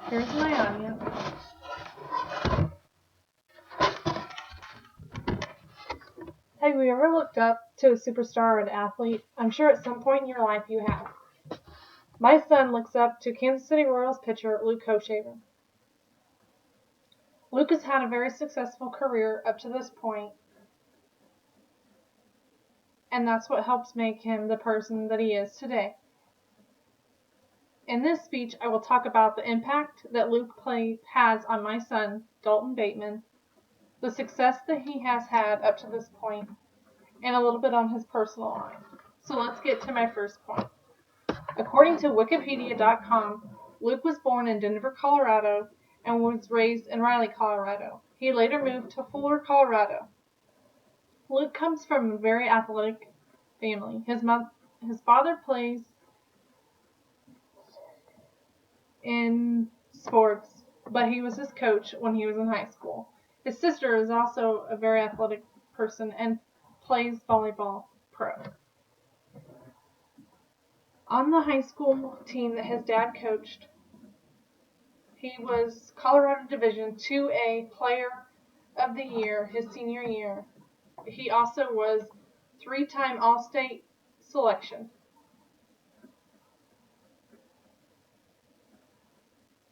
Here's my audience. Have you ever looked up to a superstar or an athlete? I'm sure at some point in your life you have. My son looks up to Kansas City Royals pitcher Luke Hochevar. Luke has had a very successful career up to this point, and that's what helps make him the person that he is today. In this speech, I will talk about the impact that Luke has on my son, Dalton Bateman, the success that he has had up to this point, and a little bit on his personal life. So let's get to my first point. According to Wikipedia.com, Luke was born in Denver, Colorado, and was raised in Riley, Colorado. He later moved to Fuller, Colorado. Luke comes from a very athletic family. His father plays in sports, but he was his coach when he was in high school. His sister is also a very athletic person and plays volleyball pro. On the high school team that his dad coached, he was Colorado Division 2A Player of the Year his senior year. He also was 3-time All-State selection.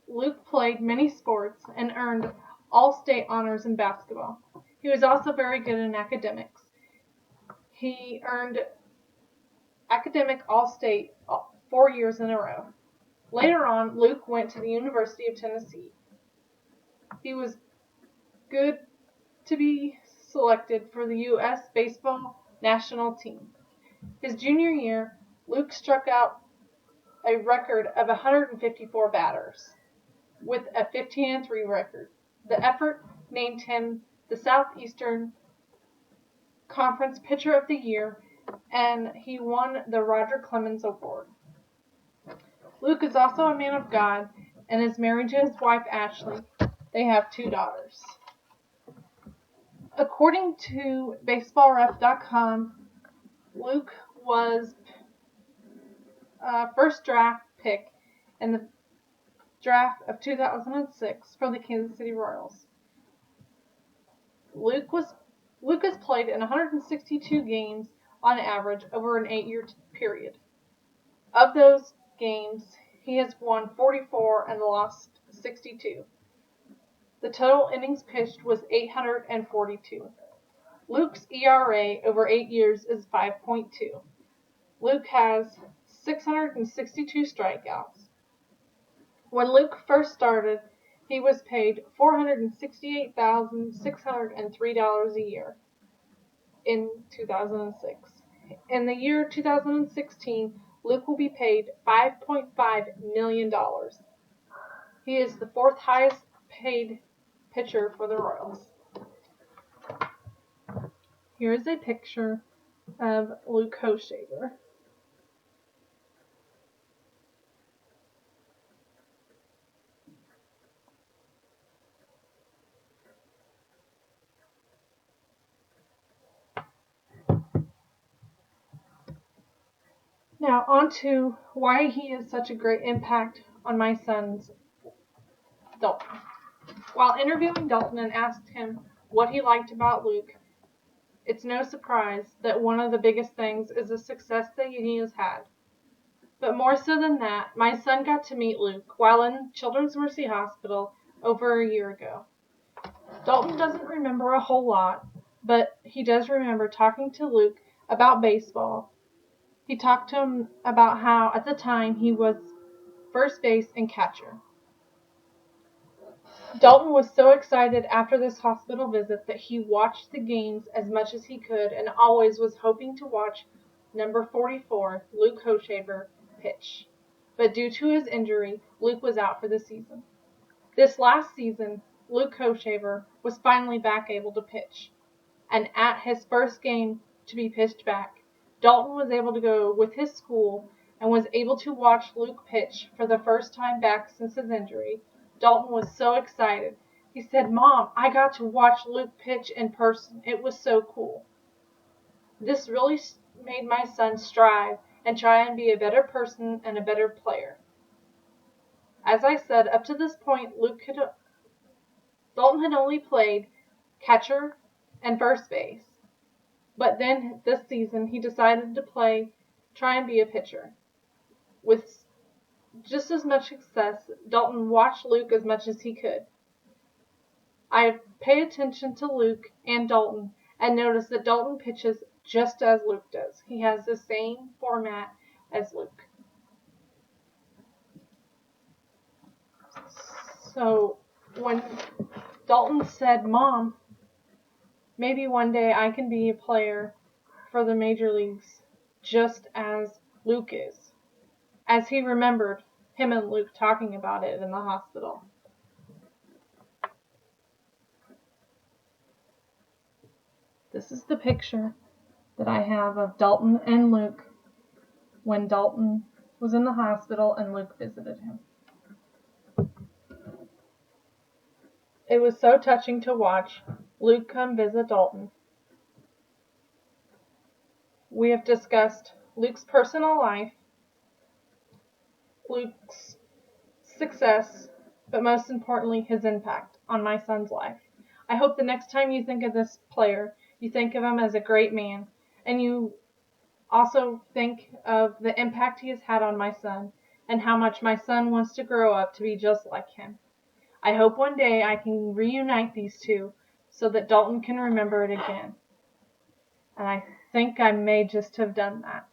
Luke played many sports and earned All-State honors in basketball. He was also very good in academics. He earned academic All-State 4 years in a row. Later on, Luke went to the University of Tennessee. He was good to be selected for the U.S. baseball national team. His junior year, Luke struck out a record of 154 batters with a 15-3 record. The effort named him the Southeastern Conference Pitcher of the Year, and he won the Roger Clemens Award. Luke is also a man of God and is married to his wife Ashley. They have 2 daughters. According to BaseballRef.com, Luke was first draft pick in the draft of 2006 for the Kansas City Royals. Luke has played in 162 games on average over an 8-year period. Of those games, he has won 44 and lost 62. The total innings pitched was 842. Luke's ERA over 8 years is 5.2. Luke has 662 strikeouts. When Luke first started, he was paid $468,603 a year in 2006. In the year 2016, Luke will be paid $5.5 million. He is the 4th highest paid pitcher for the Royals. Here is a picture of Luke Hochevar. Now on to why he is such a great impact on my son's Dalton. While interviewing Dalton and asked him what he liked about Luke, it's no surprise that one of the biggest things is the success that he has had. But more so than that, my son got to meet Luke while in Children's Mercy Hospital over a year ago. Dalton doesn't remember a whole lot, but he does remember talking to Luke about baseball. He talked to him about how, at the time, he was first base and catcher. Dalton was so excited after this hospital visit that he watched the games as much as he could and always was hoping to watch number 44, Luke Hochevar, pitch. But due to his injury, Luke was out for the season. This last season, Luke Hochevar was finally back able to pitch. And at his first game to be pitched back, Dalton was able to go with his school and was able to watch Luke pitch for the first time back since his injury. Dalton was so excited. He said, "Mom, I got to watch Luke pitch in person. It was so cool." This really made my son strive and try and be a better person and a better player. As I said, up to this point, Dalton had only played catcher and first base. But then this season, he decided to try and be a pitcher. With just as much success, Dalton watched Luke as much as he could. I pay attention to Luke and Dalton and notice that Dalton pitches just as Luke does. He has the same format as Luke. So when Dalton said, "Mom, maybe one day I can be a player for the major leagues just as Luke is," as he remembered him and Luke talking about it in the hospital. This is the picture that I have of Dalton and Luke when Dalton was in the hospital and Luke visited him. It was so touching to watch Luke come visit Dalton. We have discussed Luke's personal life, Luke's success, but most importantly, his impact on my son's life. I hope the next time you think of this player, you think of him as a great man, and you also think of the impact he has had on my son and how much my son wants to grow up to be just like him. I hope one day I can reunite these two so that Dalton can remember it again. And I think I may just have done that.